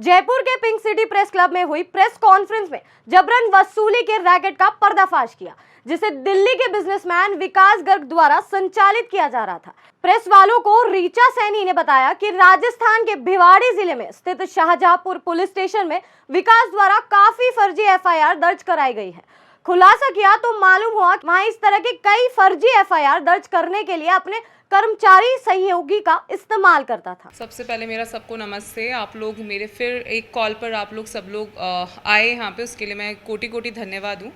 जयपुर के pink city press club में हुई प्रेस कॉन्फ्रेंस में जबरन वसूली के रैकेट का पर्दाफाश किया, जिसे दिल्ली के बिजनेसमैन विकास गर्ग द्वारा संचालित किया जा रहा था। प्रेस वालों को रीचा सैनी ने बताया कि राजस्थान के भिवाड़ी जिले में स्थित शाहजहांपुर पुलिस स्टेशन में विकास द्वारा काफी फर्जी एफआईआर दर्ज कराई गई है। खुलासा किया तो मालूम हुआ कि वहां इस तरह के कई फर्जी एफआईआर दर्ज करने के लिए अपने कर्मचारी सहयोगी का इस्तेमाल करता था। सबसे पहले मेरा सबको नमस्ते। आप लोग मेरे फिर एक कॉल पर आप लोग सब लोग आए यहाँ पे, उसके लिए मैं कोटि कोटि धन्यवाद हूँ।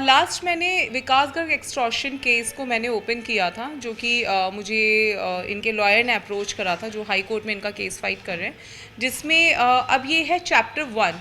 लास्ट मैंने विकास गर्ग एक्सटॉर्शन केस को मैंने ओपन किया था, जो कि मुझे इनके लॉयर ने अप्रोच करा था, जो हाई कोर्ट में इनका केस फाइट कर रहे हैं, जिसमें अब ये है चैप्टर 1,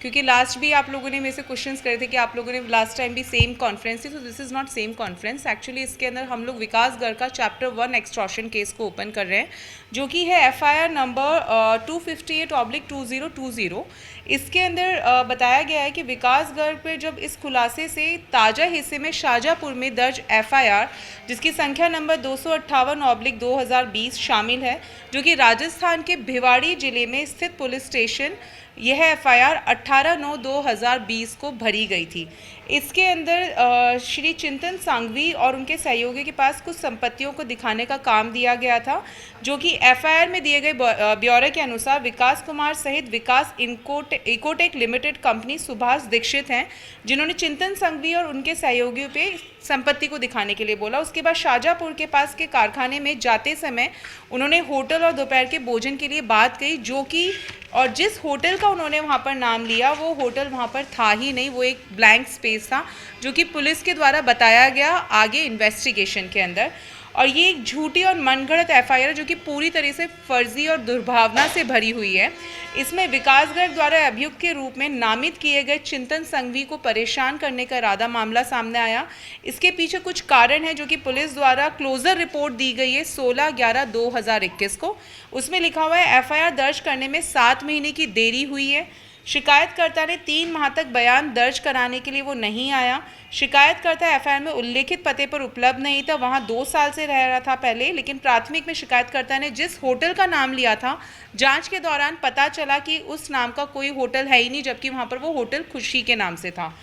क्योंकि लास्ट भी आप लोगों ने मेरे से क्वेश्चंस करे थे कि आप लोगों ने लास्ट टाइम भी सेम कॉन्फ्रेंस थी, तो this is not same conference. Actually इसके अंदर हम लोग विकास गर्ग का चैप्टर 1 एक्सटॉर्शन केस को ओपन कर रहे हैं, जो कि है एफआईआर नंबर 258/2020। इसके अंदर बताया गया है कि विकास गर्ग पे जब इस खुलासे से ताज़ा हिस्से में शाहजहांपुर में दर्ज एफआईआर, जिसकी संख्या नंबर 258/2020 शामिल है, जो कि राजस्थान के भिवाड़ी जिले में स्थित पुलिस स्टेशन, यह एफआईआर 18/9/2020 को भरी गई थी। इसके अंदर श्री चिंतन सांघवी और उनके सहयोगी के पास कुछ संपत्तियों को दिखाने का काम दिया गया था, जो कि एफआईआर में दिए गए ब्यौरे के अनुसार विकास कुमार सहित Vikas Ecotech limited company Subhash Dixit हैं, जिन्होंने चिंतन सांघवी और उनके सहयोगियों पे संपत्ति को दिखाने के लिए बोला। उसके बाद शाहजहांपुर के पास के कारखाने में जाते समय उन्होंने होटल और दोपहर के भोजन के लिए बात कही, जो कि और जिस होटल का उन्होंने वहाँ पर नाम लिया वो होटल वहाँ पर था ही नहीं, वो एक ब्लैंक स्पेस था, जो कि पुलिस के द्वारा बताया गया आगे इन्वेस्टिगेशन के अंदर। और ये एक झूठी और मनगढ़ंत एफआईआर, जो कि पूरी तरह से फर्जी और दुर्भावना से भरी हुई है। इसमें विकास गर्ग द्वारा अभियुक्त के रूप में नामित किए गए चिंतन सांघवी को परेशान करने का इरादा मामला सामने आया। इसके पीछे कुछ कारण है, जो कि पुलिस द्वारा क्लोजर रिपोर्ट दी गई है 16/11/2021 को। उसमें लिखा हुआ है एफआईआर दर्ज करने में 7 महीने की देरी हुई है। शिकायतकर्ता ने 3 माह तक बयान दर्ज कराने के लिए वो नहीं आया। शिकायतकर्ता एफआईआर में उल्लेखित पते पर उपलब्ध नहीं था, वहाँ 2 साल से रह रहा था पहले, लेकिन प्राथमिक में शिकायतकर्ता ने जिस होटल का नाम लिया था, जांच के दौरान पता चला कि उस नाम का कोई होटल है ही नहीं, जबकि वहाँ पर वो होटल खुशी के नाम से था।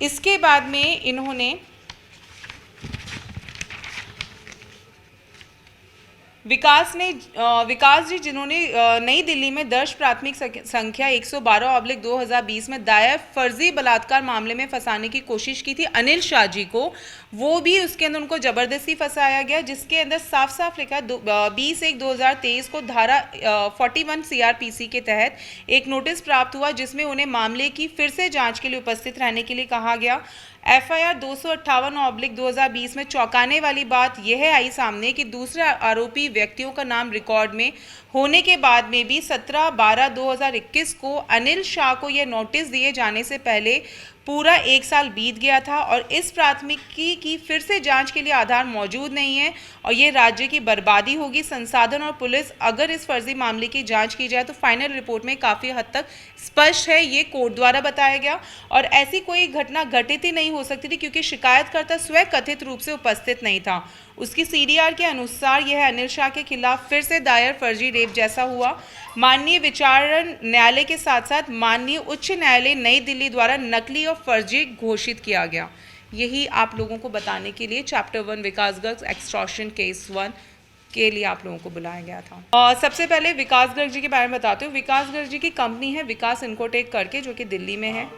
इसके बाद में इन्होंने विकास जी, जिन्होंने नई दिल्ली में दर्ज प्राथमिक संख्या 112/2020 में दायर फर्जी बलात्कार मामले में फंसाने की कोशिश की थी अनिल शाह जी को, वो भी उसके अंदर उनको ज़बरदस्ती फंसाया गया, जिसके अंदर साफ साफ लिखा 20/1/2023 को धारा 41 सीआरपीसी के तहत एक नोटिस प्राप्त हुआ, जिसमें उन्हें मामले की फिर से जाँच के लिए उपस्थित रहने के लिए कहा गया। एफआईआर 258/2020 में चौंकाने वाली बात यह आई सामने कि दूसरे आरोपी व्यक्तियों का नाम रिकॉर्ड में होने के बाद में भी 17/12/2021 को अनिल शाह को यह नोटिस दिए जाने से पहले पूरा 1 साल बीत गया था, और इस प्राथमिकी की फिर से जांच के लिए आधार मौजूद नहीं है, और ये राज्य की बर्बादी होगी। संसाधन और पुलिस अगर इस फर्जी मामले की जांच की जाए तो फाइनल रिपोर्ट में काफ़ी हद तक स्पष्ट है, ये कोर्ट द्वारा बताया गया, और ऐसी कोई घटना घटित ही नहीं हो सकती थी, क्योंकि शिकायतकर्ता स्वयं कथित रूप से उपस्थित नहीं था। उसकी सीडीआर के अनुसार यह अनिल शाह के खिलाफ फिर से दायर फर्जी रेप जैसा हुआ। माननीय विचारण न्यायालय के साथ साथ माननीय उच्च न्यायालय नई दिल्ली द्वारा नकली और फर्जी घोषित किया गया। यही आप लोगों को बताने के लिए चैप्टर 1 विकास गर्ग एक्सटॉर्शन केस 1 के लिए आप लोगों को बुलाया गया था। सबसे पहले विकास गर्ग जी के बारे में बताते हूँ। विकास गर्ग जी की कंपनी है विकास इकोटेक करके, जो कि दिल्ली में है।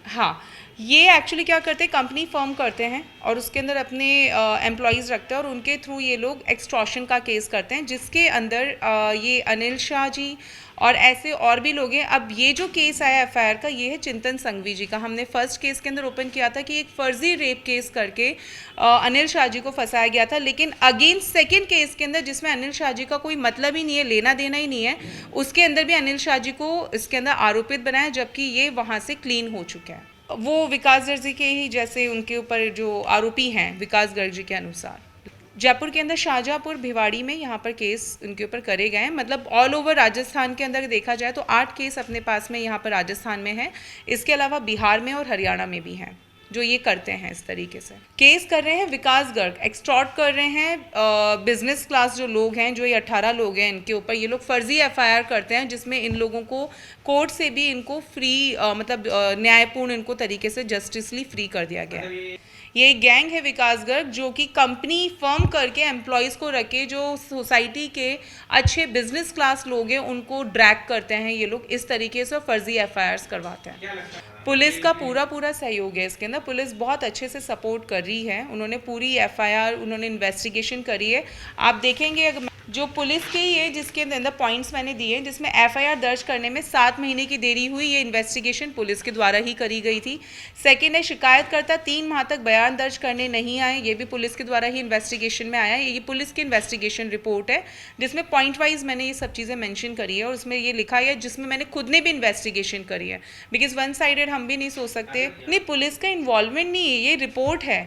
हाँ, ये एक्चुअली क्या करते हैं, कंपनी फर्म करते हैं और उसके अंदर अपने एम्प्लॉयज़ रखते हैं, और उनके थ्रू ये लोग एक्सटॉर्शन का केस करते हैं, जिसके अंदर ये अनिल शाह जी और ऐसे और भी लोग हैं। अब ये जो केस आया एफआईआर का, ये है चिंतन सांघवी जी का। हमने फर्स्ट केस के अंदर ओपन किया था कि एक फर्जी रेप केस करके अनिल शाह जी को फंसाया गया था, लेकिन अगेन सेकेंड केस के अंदर, जिसमें अनिल शाह जी का कोई मतलब ही नहीं है, लेना देना ही नहीं है, उसके अंदर भी अनिल शाह जी को इसके अंदर आरोपित बनाया, जबकि ये वहाँ से क्लीन हो चुका है। वो विकास गर्ग जी के ही जैसे उनके ऊपर जो आरोपी हैं विकास गर्ग जी के अनुसार। जयपुर के अंदर शाहजहांपुर भिवाड़ी में यहाँ पर केस उनके ऊपर करे गए हैं। मतलब ऑल ओवर राजस्थान के अंदर देखा जाए तो 8 केस अपने पास में यहाँ पर राजस्थान में है, इसके अलावा बिहार में और हरियाणा में भी हैं। जो ये करते हैं इस तरीके से। केस कर रहे हैं विकास गर्ग, एक्सटॉर्ट कर रहे हैं बिजनेस क्लास जो लोग हैं, जो ये 18 लोग हैं, इनके ऊपर ये लोग फर्जी एफआईआर करते हैं जिसमें इन लोगों को कोर्ट से भी इनको फ्री मतलब न्यायपूर्ण इनको तरीके से जस्टिसली फ्री कर दिया गया है। ये एक गैंग है विकास गर्ग जो कि कंपनी फर्म करके एम्प्लॉयज़ को रख के जो सोसाइटी के अच्छे बिजनेस क्लास लोग हैं उनको ड्रैग करते हैं ये लोग इस तरीके से, फर्जी एफआईआर्स करवाते हैं। पुलिस का पूरा सहयोग है इसके अंदर, पुलिस बहुत अच्छे से सपोर्ट कर रही है, उन्होंने पूरी एफआईआर उन्होंने इन्वेस्टिगेशन करी है। आप देखेंगे जो पुलिस के ही है जिसके अंदर पॉइंट्स मैंने दिए हैं, जिसमें एफआईआर दर्ज करने में 7 महीने की देरी हुई, ये इन्वेस्टिगेशन पुलिस के द्वारा ही करी गई थी। सेकेंड है शिकायतकर्ता 3 माह तक बयान दर्ज करने नहीं आए, ये भी पुलिस के द्वारा ही इन्वेस्टिगेशन में आया है। ये पुलिस की इन्वेस्टिगेशन रिपोर्ट है जिसमें पॉइंट वाइज मैंने ये सब चीज़ें मेंशन करी है और उसमें ये लिखा है जिसमें मैंने खुद ने भी इन्वेस्टिगेशन करी है, बिकॉज वन साइडेड हम भी नहीं सोच सकते। नहीं, पुलिस का इन्वॉल्वमेंट नहीं है, ये रिपोर्ट है,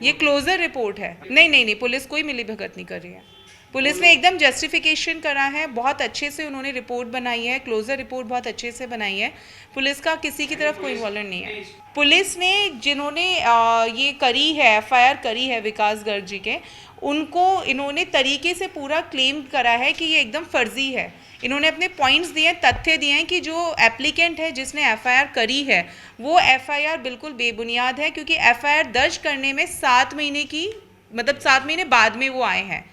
ये क्लोजर रिपोर्ट है। नहीं, पुलिस कोई मिली भगत नहीं कर रही है, पुलिस ने एकदम जस्टिफिकेशन करा है, बहुत अच्छे से उन्होंने रिपोर्ट बनाई है, क्लोजर रिपोर्ट बहुत अच्छे से बनाई है। पुलिस का किसी की तरफ कोई इन्वॉल्वमेंट नहीं है। पुलिस ने जिन्होंने ये करी है एफआईआर करी है विकास गर्ग जी के, उनको इन्होंने तरीके से पूरा क्लेम करा है कि ये एकदम फर्जी है। इन्होंने अपने पॉइंट्स दिए, तथ्य दिए हैं कि जो एप्लीकेंट है जिसने एफआईआर करी है वो एफआईआर बिल्कुल बेबुनियाद है, क्योंकि एफआईआर दर्ज करने में 7 महीने की मतलब 7 महीने बाद में वो आए हैं।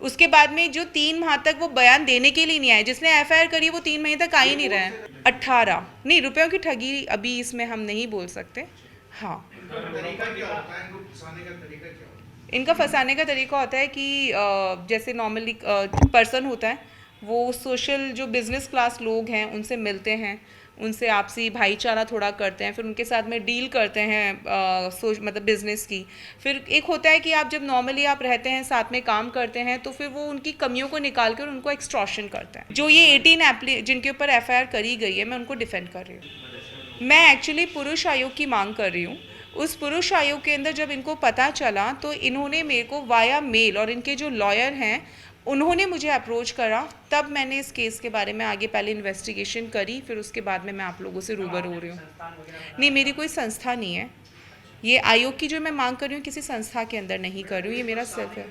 उसके बाद में जो 3 माह तक वो बयान देने के लिए नहीं आए, जिसने एफआईआर करी वो 3 महीने तक आ ही नहीं रहे हैं। 18 नहीं, रुपयों की ठगी अभी इसमें हम नहीं बोल सकते। हाँ, इनका फंसाने का तरीका होता है कि जैसे नॉर्मली पर्सन होता है वो सोशल जो बिज़नेस क्लास लोग हैं उनसे मिलते हैं, उनसे आपसी भाईचारा थोड़ा करते हैं, फिर उनके साथ में डील करते हैं मतलब बिज़नेस की। फिर एक होता है कि आप जब नॉर्मली आप रहते हैं साथ में काम करते हैं तो फिर वो उनकी कमियों को निकाल कर उनको एक्सटॉर्शन करते हैं। जो ये 18 जिनके ऊपर एफआईआर करी गई है मैं उनको डिफेंड कर रही हूँ। मैं एक्चुअली पुरुष आयोग की मांग कर रही हूँ। उस पुरुष आयोग के अंदर जब इनको पता चला तो इन्होंने मेरे को वाया मेल, और इनके जो लॉयर हैं उन्होंने मुझे अप्रोच करा, तब मैंने इस केस के बारे में आगे पहले इन्वेस्टिगेशन करी, फिर उसके बाद में मैं आप लोगों से रूबरू हो रही हूँ। नहीं, मेरी कोई संस्था नहीं है, ये आयोग की जो मैं मांग कर रही हूँ किसी संस्था के अंदर नहीं कर रही हूँ, ये मेरा सिर्फ है।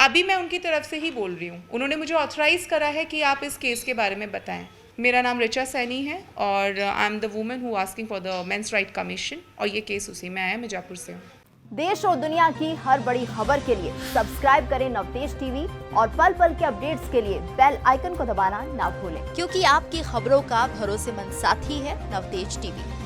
अभी मैं उनकी तरफ से ही बोल रही हूँ, उन्होंने मुझे ऑथराइज़ करा है कि आप इस केस के बारे में बताएं। मेरा नाम ऋचा सैनी है और I am the woman who asking for the men's right commission, और ये केस उसी में आया, मिर्जापुर से हूँ। देश और दुनिया की हर बड़ी खबर के लिए सब्सक्राइब करें नवतेज टीवी और पल पल के अपडेट्स के लिए बेल आइकन को दबाना ना भूलें, क्योंकि आपकी खबरों का भरोसेमंद साथी है नवतेज टीवी।